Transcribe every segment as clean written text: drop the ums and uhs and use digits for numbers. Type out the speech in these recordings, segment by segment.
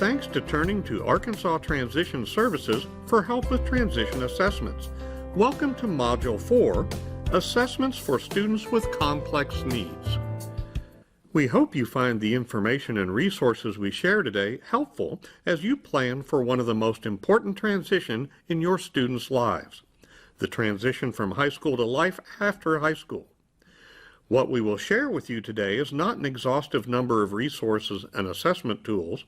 Thanks to turning to Arkansas Transition Services for help with transition assessments. Welcome to Module 4, Assessments for Students with Complex Needs. We hope you find the information and resources we share today helpful as you plan for one of the most important transitions in your students' lives, the transition from high school to life after high school. What we will share with you today is not an exhaustive number of resources and assessment tools.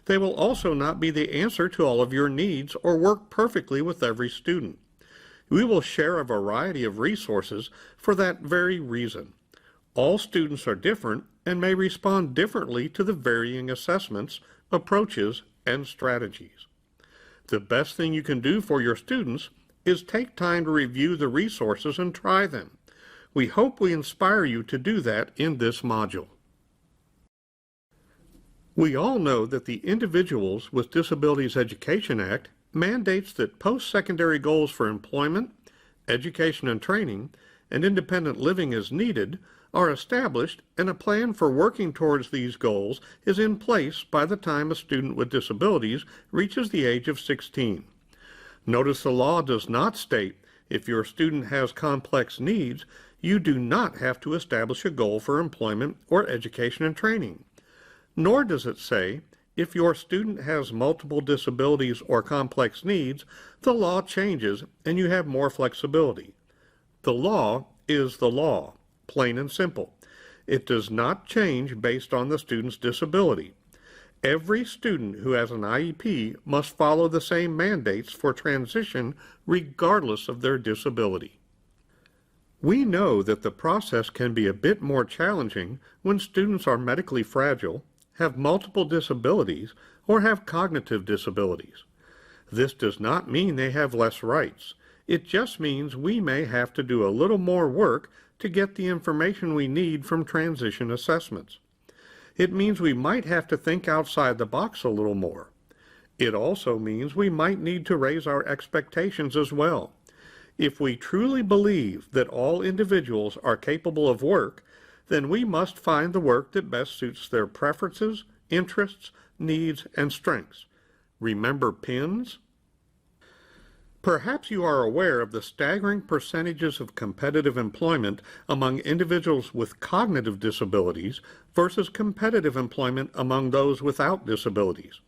They will also not be the answer to all of your needs or work perfectly with every student. We will share a variety of resources for that very reason. All students are different and may respond differently to the varying assessments, approaches, and strategies. The best thing you can do for your students is take time to review the resources and try them. We hope we inspire you to do that in this module. We all know that the Individuals with Disabilities Education Act mandates that post-secondary goals for employment, education and training, and independent living as needed are established, and a plan for working towards these goals is in place by the time a student with disabilities reaches the age of 16. Notice the law does not state if your student has complex needs, you do not have to establish a goal for employment or education and training. Nor does it say, if your student has multiple disabilities or complex needs, the law changes and you have more flexibility. The law is the law, plain and simple. It does not change based on the student's disability. Every student who has an IEP must follow the same mandates for transition regardless of their disability. We know that the process can be a bit more challenging when students are medically fragile, have multiple disabilities, or have cognitive disabilities. This does not mean they have less rights. It just means we may have to do a little more work to get the information we need from transition assessments. It means we might have to think outside the box a little more. It also means we might need to raise our expectations as well. If we truly believe that all individuals are capable of work, then we must find the work that best suits their preferences, interests, needs, and strengths. Remember PINs? Perhaps you are aware of the staggering percentages of competitive employment among individuals with cognitive disabilities versus competitive employment among those without disabilities.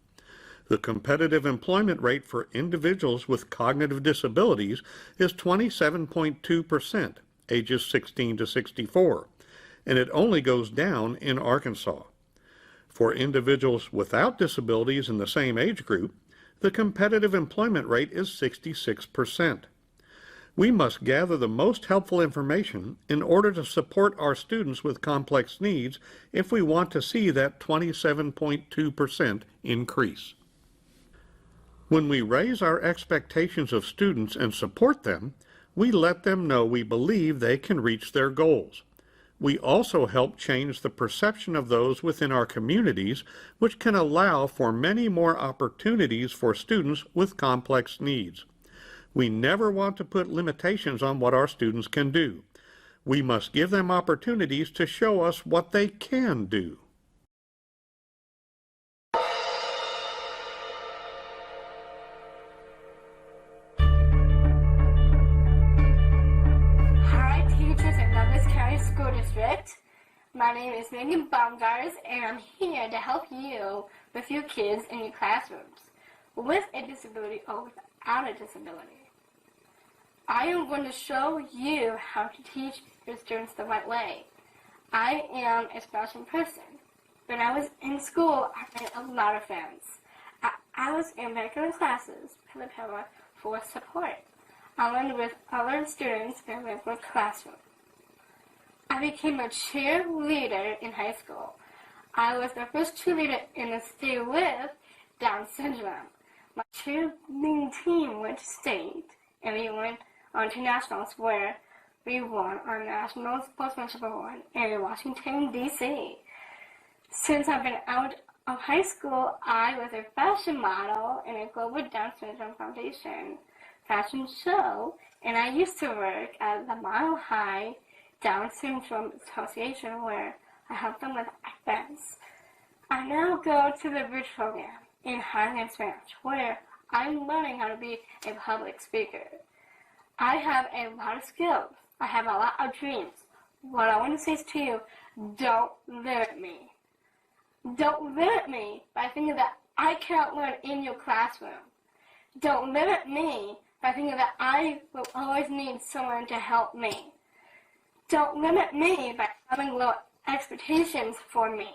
The competitive employment rate for individuals with cognitive disabilities is 27.2%, ages 16 to 64. And it only goes down in Arkansas. For individuals without disabilities in the same age group, the competitive employment rate is 66%. We must gather the most helpful information in order to support our students with complex needs if we want to see that 27.2% increase. When we raise our expectations of students and support them, we let them know we believe they can reach their goals. We also help change the perception of those within our communities, which can allow for many more opportunities for students with complex needs. We never want to put limitations on what our students can do. We must give them opportunities to show us what they can do. School District. My name is Megan Baumgars, and I'm here to help you with your kids in your classrooms, with a disability or without a disability. I am going to show you how to teach your students the right way. I am a special person. When I was in school, I made a lot of friends. I was in regular classes for the power for support. I learned with other students in a regular classroom. I became a cheerleader in high school. I was the first cheerleader in the state with Down syndrome. My cheerleading team went to state, and we went on to nationals where we won our national sportsmanship award in Washington, D.C. Since I've been out of high school, I was a fashion model in a Global Down Syndrome Foundation fashion show, and I used to work at the Mile High Down Syndrome Association where I help them with events. I now go to the bridge program. in hiring experience where I'm learning how to be a public speaker. I have a lot of skills. I have a lot of dreams. What I want to say is to you, don't limit me. Don't limit me by thinking that I can't learn in your classroom. Don't limit me by thinking that I will always need someone to help me. Don't limit me by having low expectations for me.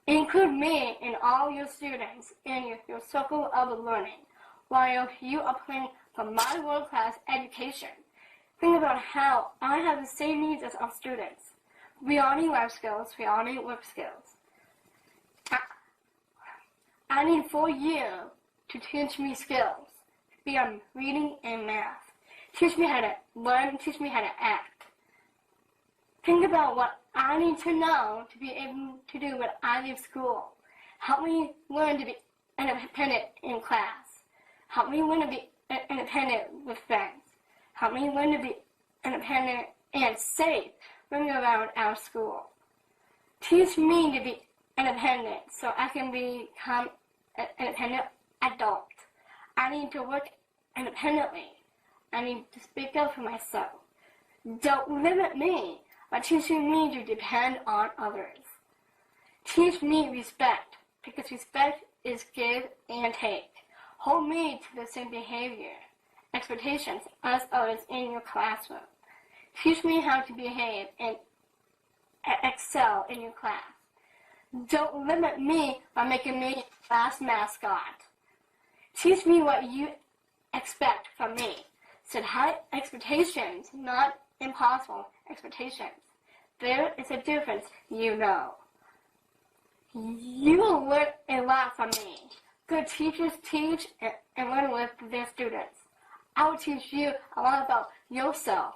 Include me in all your students in your circle of learning while you are planning for my world-class education. Think about how I have the same needs as our students. We all need life skills. We all need work skills. I need for you to teach me skills beyond reading and math. Teach me how to learn. Teach me how to act. Think about what I need to know to be able to do when I leave school. Help me learn to be independent in class. Help me learn to be independent with friends. Help me learn to be independent and safe when we're around our school. Teach me to be independent so I can become an independent adult. I need to work independently. I need to speak up for myself. Don't limit me by teaching me to depend on others. Teach me respect, because respect is give and take. Hold me to the same behavior, expectations as others in your classroom. Teach me how to behave and excel in your class. Don't limit me by making me a class mascot. Teach me what you expect from me. Set high expectations, not impossible expectations. There is a difference, you know. You will learn a lot from me. Good teachers teach and learn with their students. I will teach you a lot about yourself.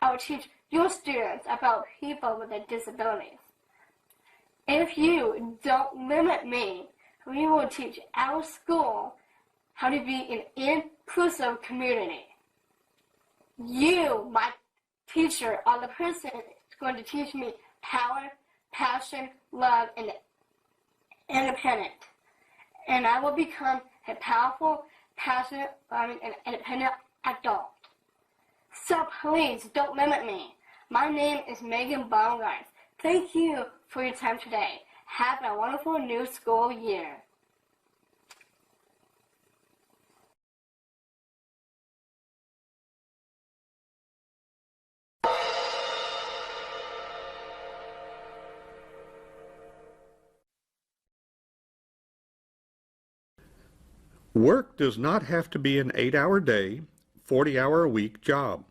I will teach your students about people with disabilities. If you don't limit me, we will teach our school how to be an inclusive community. You, my teacher, are the person who's going to teach me power, passion, love, and independence. And I will become a powerful, passionate, loving, and independent adult. So please don't limit me. My name is Megan Baumgart. Thank you for your time today. Have a wonderful new school year. Work does not have to be an 8-hour day, 40-hour-a-week job.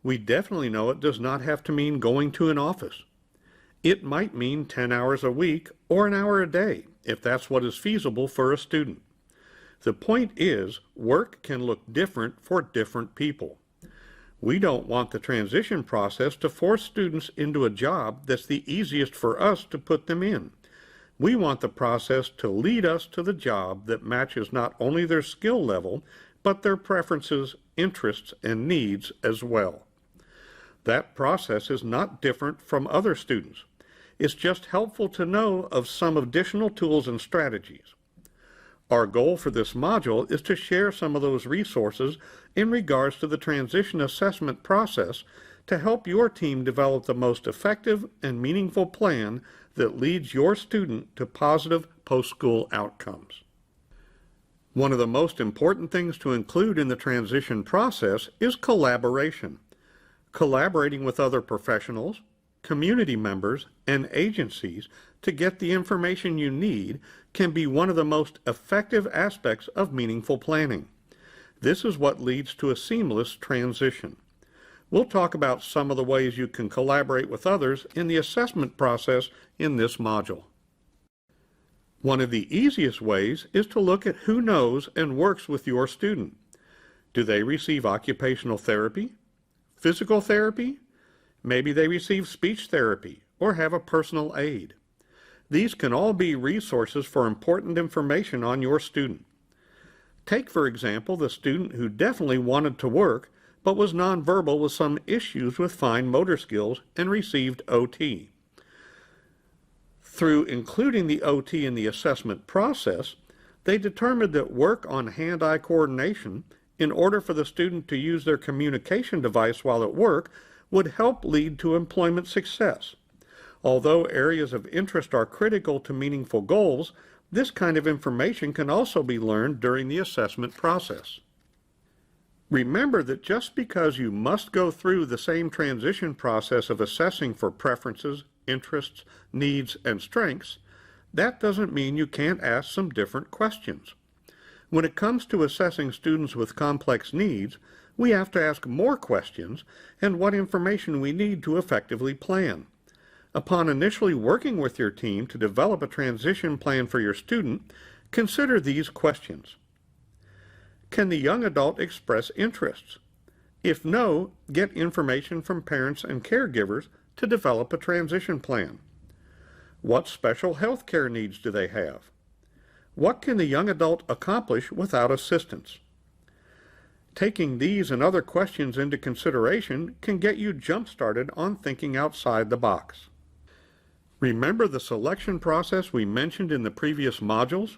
We definitely know it does not have to mean going to an office. It might mean 10 hours a week or an hour a day, if that's what is feasible for a student. The point is, work can look different for different people. We don't want the transition process to force students into a job that's the easiest for us to put them in. We want the process to lead us to the job that matches not only their skill level, but their preferences, interests, and needs as well. That process is not different from other students. It's just helpful to know of some additional tools and strategies. Our goal for this module is to share some of those resources in regards to the transition assessment process to help your team develop the most effective and meaningful plan that leads your student to positive post-school outcomes. One of the most important things to include in the transition process is collaboration. Collaborating with other professionals, community members, and agencies to get the information you need can be one of the most effective aspects of meaningful planning. This is what leads to a seamless transition. We'll talk about some of the ways you can collaborate with others in the assessment process in this module. One of the easiest ways is to look at who knows and works with your student. Do they receive occupational therapy, physical therapy? Maybe they receive speech therapy or have a personal aide. These can all be resources for important information on your student. Take, for example, the student who definitely wanted to work but was nonverbal with some issues with fine motor skills and received OT. Through including the OT in the assessment process, they determined that work on hand-eye coordination in order for the student to use their communication device while at work would help lead to employment success. Although areas of interest are critical to meaningful goals, this kind of information can also be learned during the assessment process. Remember that just because you must go through the same transition process of assessing for preferences, interests, needs, and strengths, that doesn't mean you can't ask some different questions. When it comes to assessing students with complex needs, we have to ask more questions and what information we need to effectively plan. Upon initially working with your team to develop a transition plan for your student, consider these questions. Can the young adult express interests? If no, get information from parents and caregivers to develop a transition plan. What special health care needs do they have? What can the young adult accomplish without assistance? Taking these and other questions into consideration can get you jump-started on thinking outside the box. Remember the selection process we mentioned in the previous modules?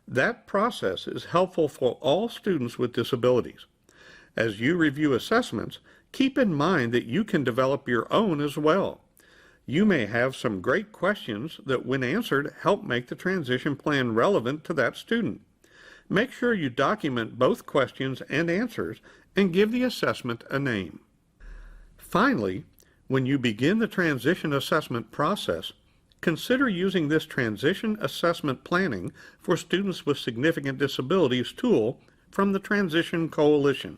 That process is helpful for all students with disabilities. As you review assessments, keep in mind that you can develop your own as well. You may have some great questions that, when answered, help make the transition plan relevant to that student. Make sure you document both questions and answers and give the assessment a name. Finally, when you begin the transition assessment process, consider using this transition assessment planning for students with significant disabilities tool from the Transition Coalition.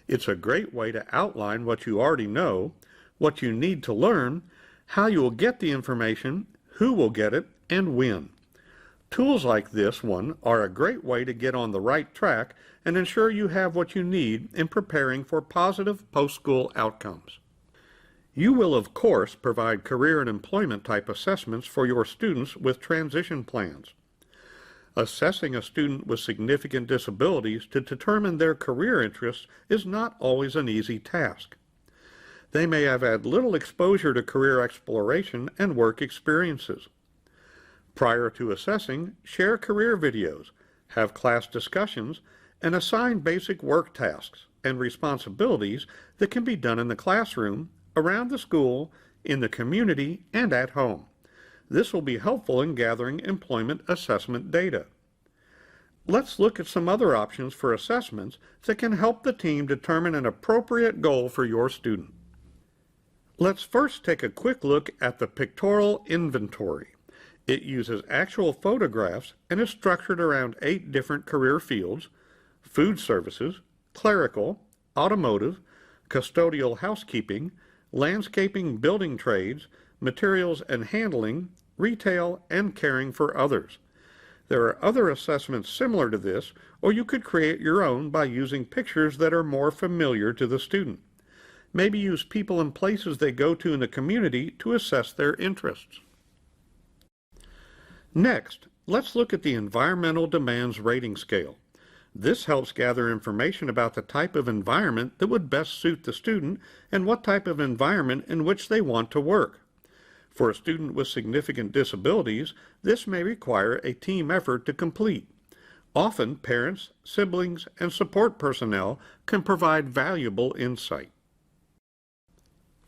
It's a great way to outline what you already know, what you need to learn, how you will get the information, who will get it, and when. Tools like this one are a great way to get on the right track and ensure you have what you need in preparing for positive post-school outcomes. You will, of course, provide career and employment type assessments for your students with transition plans. Assessing a student with significant disabilities to determine their career interests is not always an easy task. They may have had little exposure to career exploration and work experiences. Prior to assessing, share career videos, have class discussions, and assign basic work tasks and responsibilities that can be done in the classroom, around the school, in the community, and at home. This will be helpful in gathering employment assessment data. Let's look at some other options for assessments that can help the team determine an appropriate goal for your student. Let's first take a quick look at the Pictorial Inventory. It uses actual photographs and is structured around 8 different career fields: food services, clerical, automotive, custodial housekeeping, landscaping, building trades, materials and handling, retail, and caring for others. There are other assessments similar to this, or you could create your own by using pictures that are more familiar to the student. Maybe use people and places they go to in the community to assess their interests. Next, let's look at the Environmental Demands Rating Scale. This helps gather information about the type of environment that would best suit the student and what type of environment in which they want to work. For a student with significant disabilities, this may require a team effort to complete. Often, parents, siblings, and support personnel can provide valuable insight.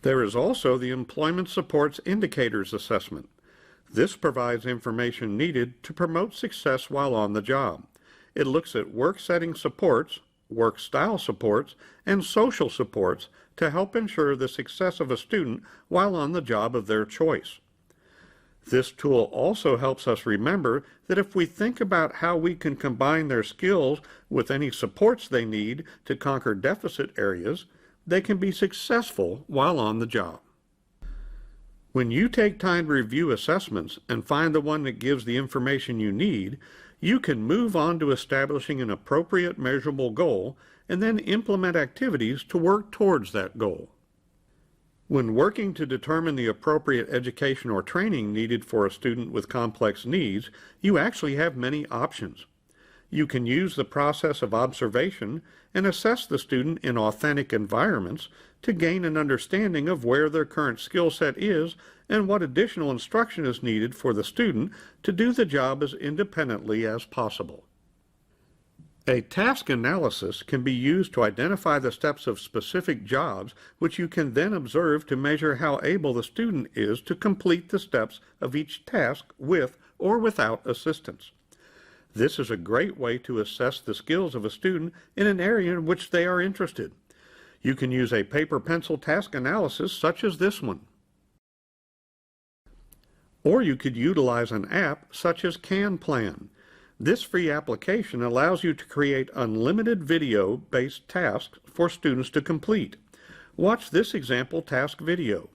There is also the Employment Supports Indicators Assessment. This provides information needed to promote success while on the job. It looks at work setting supports, work style supports, and social supports to help ensure the success of a student while on the job of their choice. This tool also helps us remember that if we think about how we can combine their skills with any supports they need to conquer deficit areas, they can be successful while on the job. When you take time to review assessments and find the one that gives the information you need, you can move on to establishing an appropriate measurable goal and then implement activities to work towards that goal. When working to determine the appropriate education or training needed for a student with complex needs, you actually have many options. You can use the process of observation and assess the student in authentic environments to gain an understanding of where their current skill set is and what additional instruction is needed for the student to do the job as independently as possible. A task analysis can be used to identify the steps of specific jobs, which you can then observe to measure how able the student is to complete the steps of each task with or without assistance. This is a great way to assess the skills of a student in an area in which they are interested. You can use a paper-pencil task analysis such as this one. Or you could utilize an app such as CanPlan. This free application allows you to create unlimited video-based tasks for students to complete. Watch this example task video.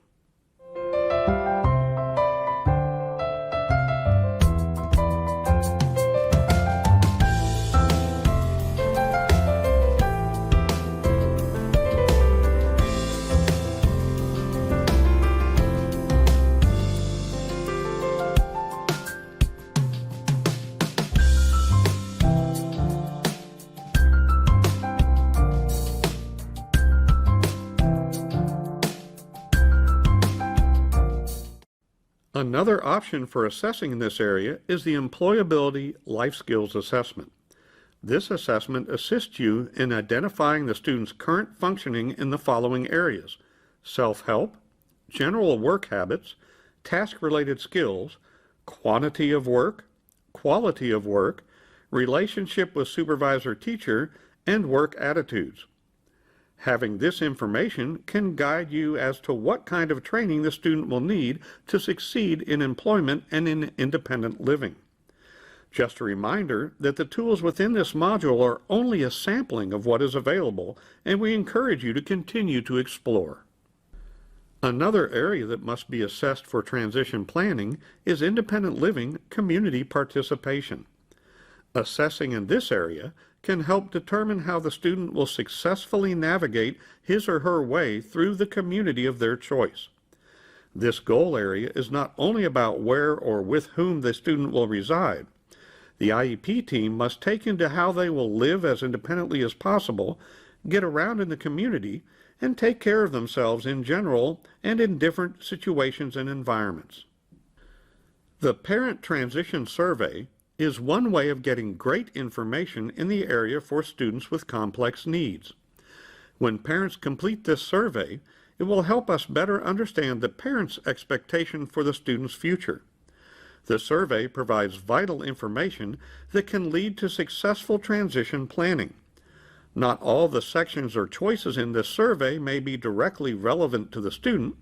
Another option for assessing in this area is the Employability Life Skills Assessment. This assessment assists you in identifying the student's current functioning in the following areas: self-help, general work habits, task-related skills, quantity of work, quality of work, relationship with supervisor-teacher, and work attitudes. Having this information can guide you as to what kind of training the student will need to succeed in employment and in independent living. Just a reminder that the tools within this module are only a sampling of what is available, and we encourage you to continue to explore. Another area that must be assessed for transition planning is independent living community participation. Assessing in this area can help determine how the student will successfully navigate his or her way through the community of their choice. This goal area is not only about where or with whom the student will reside. The IEP team must take into how they will live as independently as possible, get around in the community, and take care of themselves in general and in different situations and environments. The Parent Transition Survey is one way of getting great information in the area for students with complex needs. When parents complete this survey, it will help us better understand the parent's expectation for the student's future. The survey provides vital information that can lead to successful transition planning. Not all the sections or choices in this survey may be directly relevant to the student,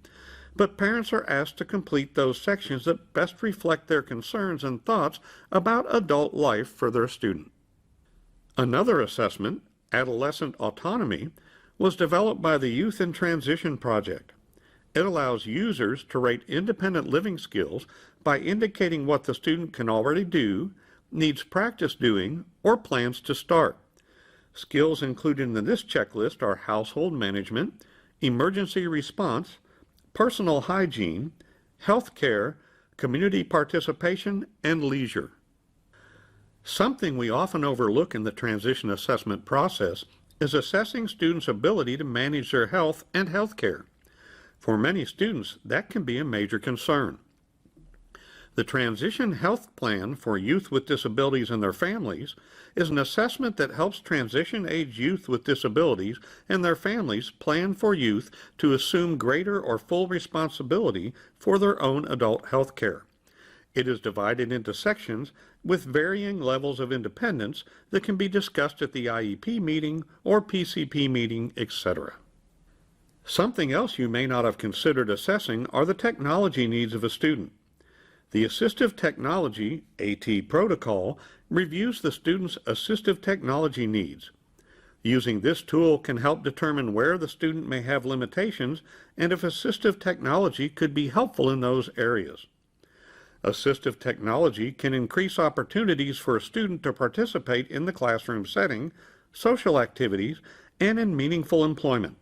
but parents are asked to complete those sections that best reflect their concerns and thoughts about adult life for their student. Another assessment, Adolescent Autonomy, was developed by the Youth in Transition Project. It allows users to rate independent living skills by indicating what the student can already do, needs practice doing, or plans to start. Skills included in this checklist are household management, emergency response, personal hygiene, health care, community participation, and leisure. Something we often overlook in the transition assessment process is assessing students' ability to manage their health and health care. For many students, that can be a major concern. The Transition Health Plan for Youth with Disabilities and their Families is an assessment that helps transition-age youth with disabilities and their families plan for youth to assume greater or full responsibility for their own adult health care. It is divided into sections with varying levels of independence that can be discussed at the IEP meeting or PCP meeting, etc. Something else you may not have considered assessing are the technology needs of a student. The Assistive Technology, AT protocol, reviews the student's assistive technology needs. Using this tool can help determine where the student may have limitations and if assistive technology could be helpful in those areas. Assistive technology can increase opportunities for a student to participate in the classroom setting, social activities, and in meaningful employment.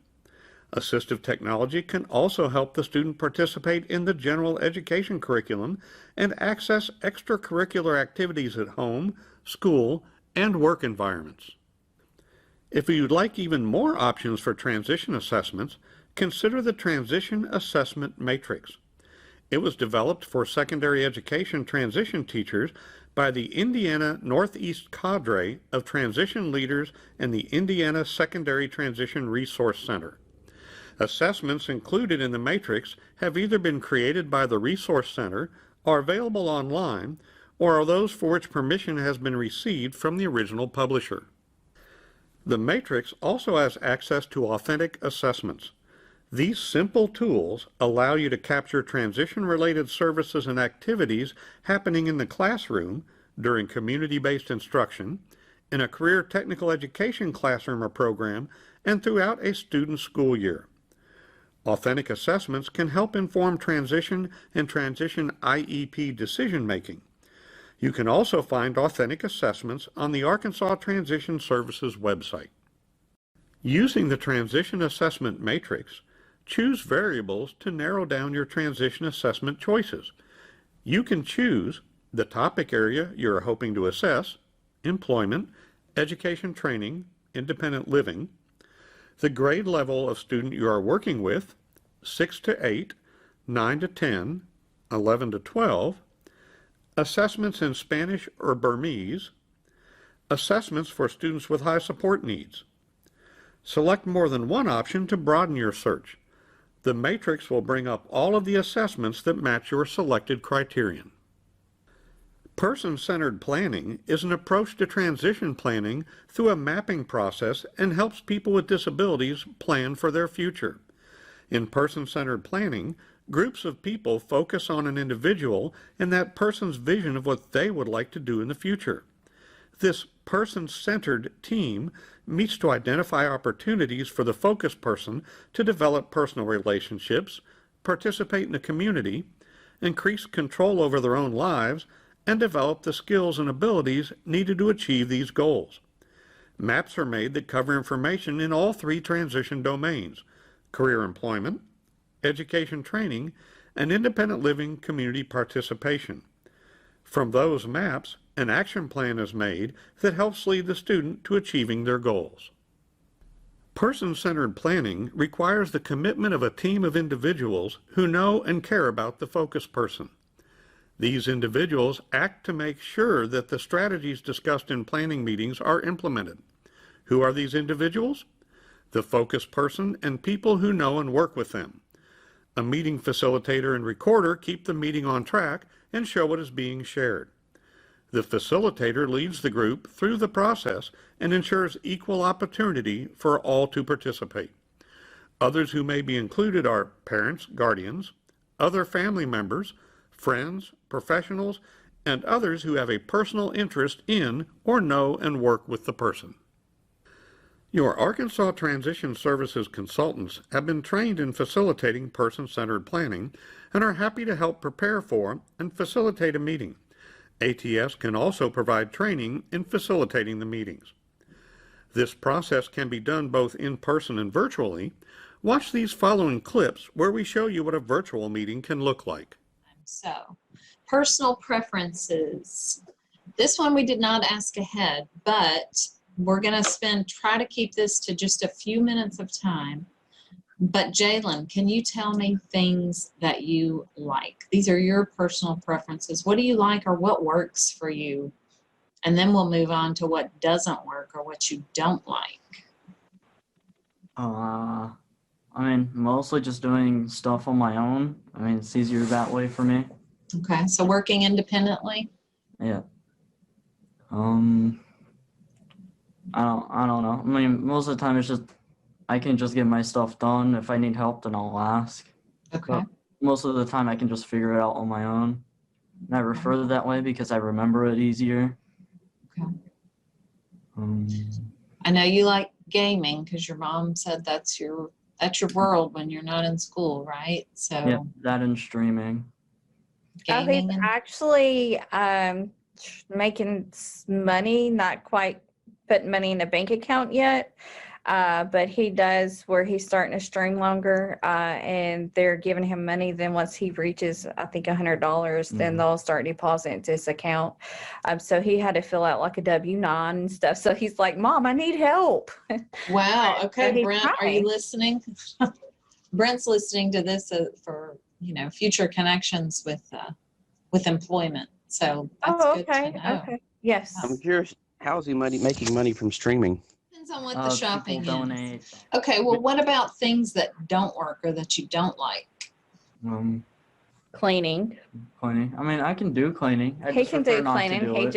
Assistive technology can also help the student participate in the general education curriculum and access extracurricular activities at home, school, and work environments. If you'd like even more options for transition assessments, consider the Transition Assessment Matrix. It was developed for secondary education transition teachers by the Indiana Northeast Cadre of Transition Leaders and the Indiana Secondary Transition Resource Center. Assessments included in the matrix have either been created by the Resource Center, are available online, or are those for which permission has been received from the original publisher. The matrix also has access to authentic assessments. These simple tools allow you to capture transition-related services and activities happening in the classroom during community-based instruction, in a career technical education classroom or program, and throughout a student's school year. Authentic assessments can help inform transition and transition IEP decision-making. You can also find authentic assessments on the Arkansas Transition Services website. Using the Transition Assessment Matrix, choose variables to narrow down your transition assessment choices. You can choose the topic area you're hoping to assess, employment, education training, independent living, the grade level of student you are working with, 6 to 8, 9 to 10, 11 to 12, assessments in Spanish or Burmese, assessments for students with high support needs. Select more than one option to broaden your search. The matrix will bring up all of the assessments that match your selected criterion. Person-centered planning is an approach to transition planning through a mapping process and helps people with disabilities plan for their future. In person-centered planning, groups of people focus on an individual and that person's vision of what they would like to do in the future. This person-centered team meets to identify opportunities for the focus person to develop personal relationships, participate in the community, increase control over their own lives, and develop the skills and abilities needed to achieve these goals. Maps are made that cover information in all three transition domains: career employment, education training, and independent living community participation. From those maps, an action plan is made that helps lead the student to achieving their goals. Person-centered planning requires the commitment of a team of individuals who know and care about the focus person. These individuals act to make sure that the strategies discussed in planning meetings are implemented. Who are these individuals? The focus person and people who know and work with them. A meeting facilitator and recorder keep the meeting on track and show what is being shared. The facilitator leads the group through the process and ensures equal opportunity for all to participate. Others who may be included are parents, guardians, other family members, friends, professionals, and others who have a personal interest in or know and work with the person. Your Arkansas Transition Services consultants have been trained in facilitating person-centered planning and are happy to help prepare for and facilitate a meeting. ATS can also provide training in facilitating the meetings. This process can be done both in person and virtually. Watch these following clips where we show you what a virtual meeting can look like. So, personal preferences. This one we did not ask ahead, but we're going to try to keep this to just a few minutes of time. But Jalen, can you tell me things that you like? These are your personal preferences. What do you like or what works for you? And then we'll move on to what doesn't work or what you don't like. I mean, mostly just doing stuff on my own. I mean, it's easier that way for me. Okay, so working independently? Yeah. I don't know. I mean, most of the time it's just, I can just get my stuff done. If I need help, then I'll ask. Okay. But most of the time I can just figure it out on my own. And I refer to it that way because I remember it easier. Okay. Um, I know you like gaming because your mom said that's your world when you're not in school, right? So yeah, that and streaming. gaming He's and actually making money, not quite putting money in a bank account yet. But he does where he's starting to string longer, and they're giving him money. Then once he reaches, I think $100, then they'll start depositing into his account. So he had to fill out like a W-9 and stuff. So he's like, "Mom, I need help." Wow. So Okay, he's Brent, are trying. you listening? Brent's listening to this for, future connections with employment. So that's Oh, good okay. to know. Okay. Yes. I'm curious, how is he making money from streaming? Depends on what the People shopping is. donate. Okay, well, what about things that don't work or that you don't like? Cleaning. Cleaning. I mean, I can do cleaning. I He just can prefer do not to cleaning. do He it.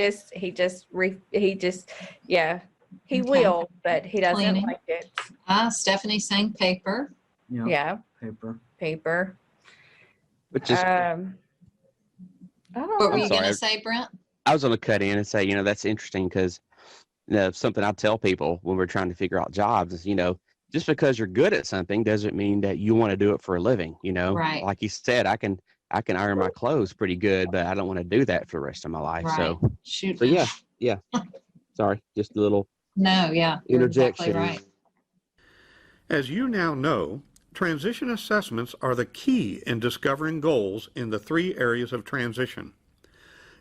he Okay. will, but he doesn't Cleaning. like it. Stephanie's saying paper. Yeah. Yeah, Paper. paper. Which is, I don't What were know. you sorry. going to say, Brent? I was going to cut in and say, that's interesting because, something I tell people when we're trying to figure out jobs is, just because you're good at something doesn't mean that you want to do it for a living. Right. Like you said, I can iron my clothes pretty good, but I don't want to do that for the rest of my life. Right. So Shoot. yeah. Sorry, just a little No, yeah. You're exactly interjection. right. As you now know, transition assessments are the key in discovering goals in the 3 areas of transition.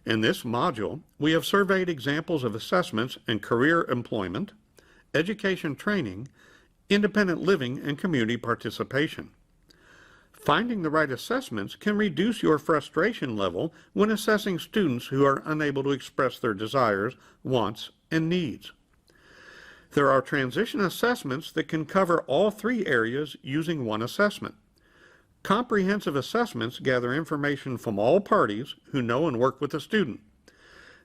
In this module, we have surveyed examples of assessments in career employment, education training, independent living, and community participation. Finding the right assessments can reduce your frustration level when assessing students who are unable to express their desires, wants, and needs. There are transition assessments that can cover all 3 areas using one assessment. Comprehensive assessments gather information from all parties who know and work with the student.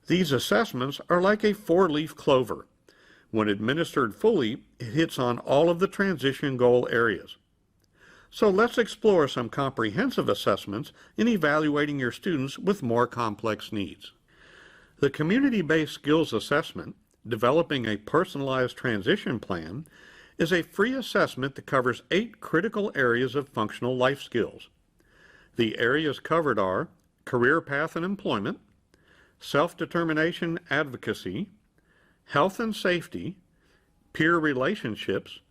These assessments are like a 4-leaf clover. When administered fully, it hits on all of the transition goal areas. So let's explore some comprehensive assessments in evaluating your students with more complex needs. The Community-Based Skills Assessment, Developing a Personalized Transition Plan, is a free assessment that covers 8 critical areas of functional life skills. The areas covered are career path and employment, self-determination advocacy, health and safety, peer relationships,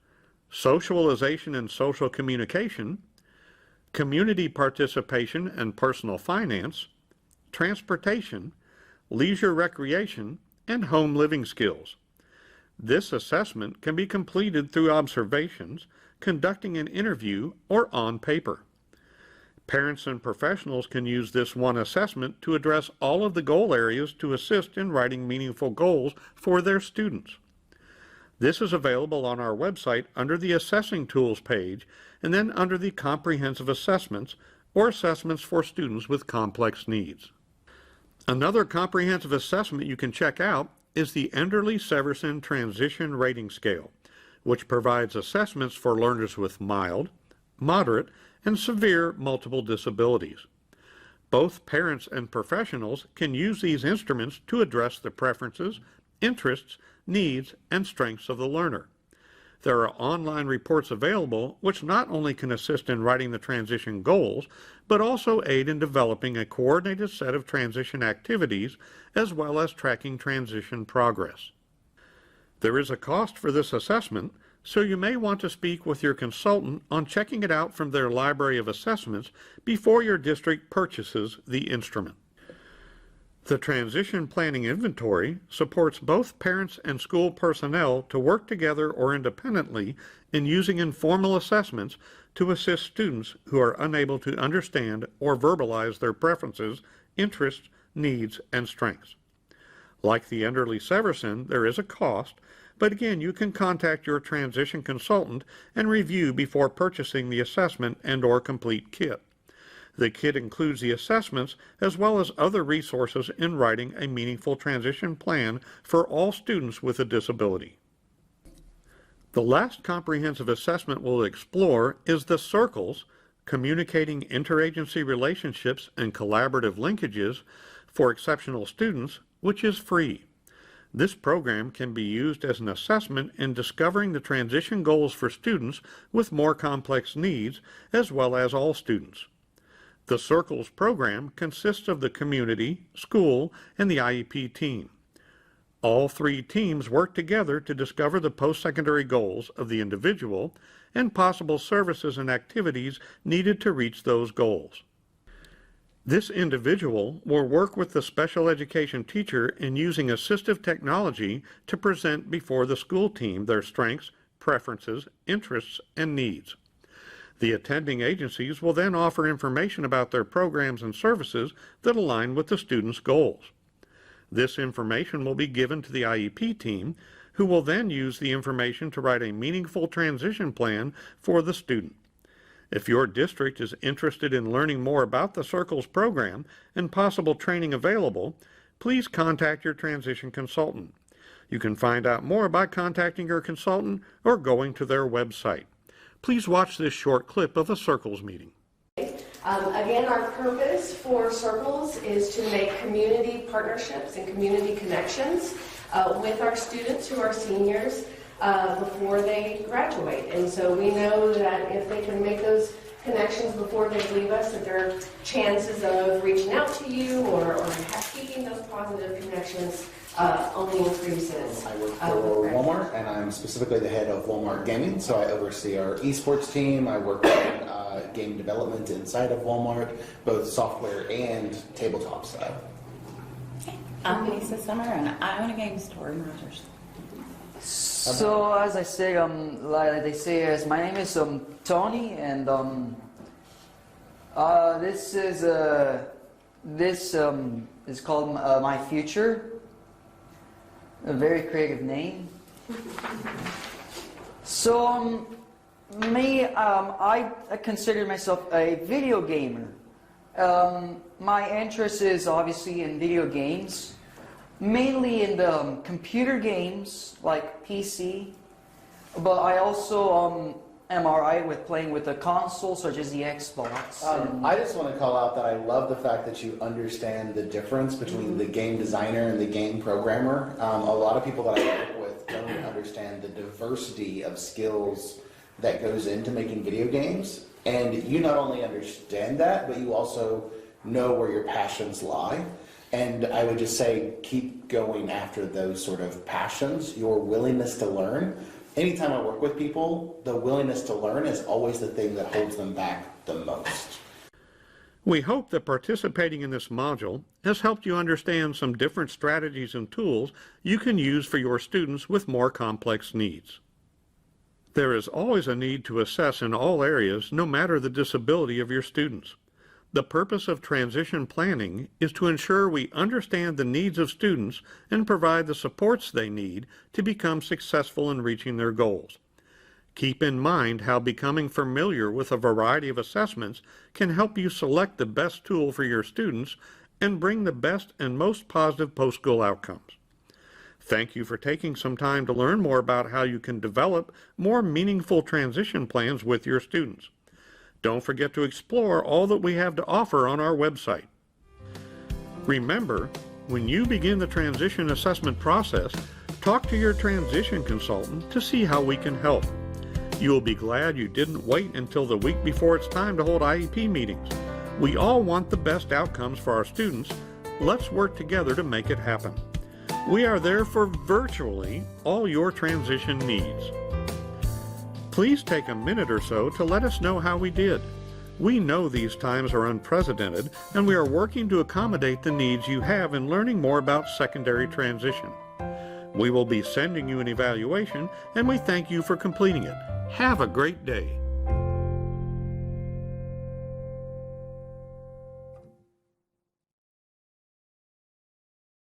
socialization and social communication, community participation and personal finance, transportation, leisure recreation, and home living skills. This assessment can be completed through observations, conducting an interview, or on paper. Parents and professionals can use this one assessment to address all of the goal areas to assist in writing meaningful goals for their students. This is available on our website under the Assessing Tools page, and then under the Comprehensive Assessments or Assessments for Students with Complex Needs. Another comprehensive assessment you can check out is the Enderle-Severson Transition Rating Scale, which provides assessments for learners with mild, moderate, and severe multiple disabilities. Both parents and professionals can use these instruments to address the preferences, interests, needs, and strengths of the learner. There are online reports available which not only can assist in writing the transition goals, but also aid in developing a coordinated set of transition activities as well as tracking transition progress. There is a cost for this assessment, so you may want to speak with your consultant on checking it out from their library of assessments before your district purchases the instrument. The Transition Planning Inventory supports both parents and school personnel to work together or independently in using informal assessments to assist students who are unable to understand or verbalize their preferences, interests, needs, and strengths. Like the Enderle-Severson, there is a cost, but again, you can contact your transition consultant and review before purchasing the assessment and/or complete kit. The kit includes the assessments as well as other resources in writing a meaningful transition plan for all students with a disability. The last comprehensive assessment we'll explore is the Circles, Communicating Interagency Relationships and Collaborative Linkages for Exceptional Students, which is free. This program can be used as an assessment in discovering the transition goals for students with more complex needs, as well as all students. The Circles program consists of the community, school, and the IEP team. All three teams work together to discover the post-secondary goals of the individual and possible services and activities needed to reach those goals. This individual will work with the special education teacher in using assistive technology to present before the school team their strengths, preferences, interests, and needs. The attending agencies will then offer information about their programs and services that align with the student's goals. This information will be given to the IEP team, who will then use the information to write a meaningful transition plan for the student. If your district is interested in learning more about the Circles program and possible training available, please contact your transition consultant. You can find out more by contacting your consultant or going to their website. Please watch this short clip of a Circles meeting. Again, our purpose for Circles is to make community partnerships and community connections with our students who are seniors before they graduate. And so we know that if they can make those connections before they leave us, that their chances of reaching out to you or keeping those positive connections only increases. I work for Walmart, and I'm specifically the head of Walmart Gaming, so I oversee our esports team. I work on game development inside of Walmart, both software and tabletop style. I'm Lisa Summer, and I own a game store in Rogers. So as I say, like they say, my name is Tony, and this is called My Future. A very creative name. So me, I consider myself a video gamer. My interest is obviously in video games. Mainly in the computer games like PC, but I also am alright with playing with a console such as the Xbox. I just want to call out that I love the fact that you understand the difference between the game designer and the game programmer. A lot of people that I work with don't understand the diversity of skills that goes into making video games, and you not only understand that, but you also know where your passions lie. And I would just say, keep going after those sort of passions, your willingness to learn. Anytime I work with people, the willingness to learn is always the thing that holds them back the most. We hope that participating in this module has helped you understand some different strategies and tools you can use for your students with more complex needs. There is always a need to assess in all areas, no matter the disability of your students. The purpose of transition planning is to ensure we understand the needs of students and provide the supports they need to become successful in reaching their goals. Keep in mind how becoming familiar with a variety of assessments can help you select the best tool for your students and bring the best and most positive post-school outcomes. Thank you for taking some time to learn more about how you can develop more meaningful transition plans with your students. Don't forget to explore all that we have to offer on our website. Remember, when you begin the transition assessment process, talk to your transition consultant to see how we can help. You will be glad you didn't wait until the week before it's time to hold IEP meetings. We all want the best outcomes for our students. Let's work together to make it happen. We are there for virtually all your transition needs. Please take a minute or so to let us know how we did. We know these times are unprecedented, and we are working to accommodate the needs you have in learning more about secondary transition. We will be sending you an evaluation, and we thank you for completing it. Have a great day.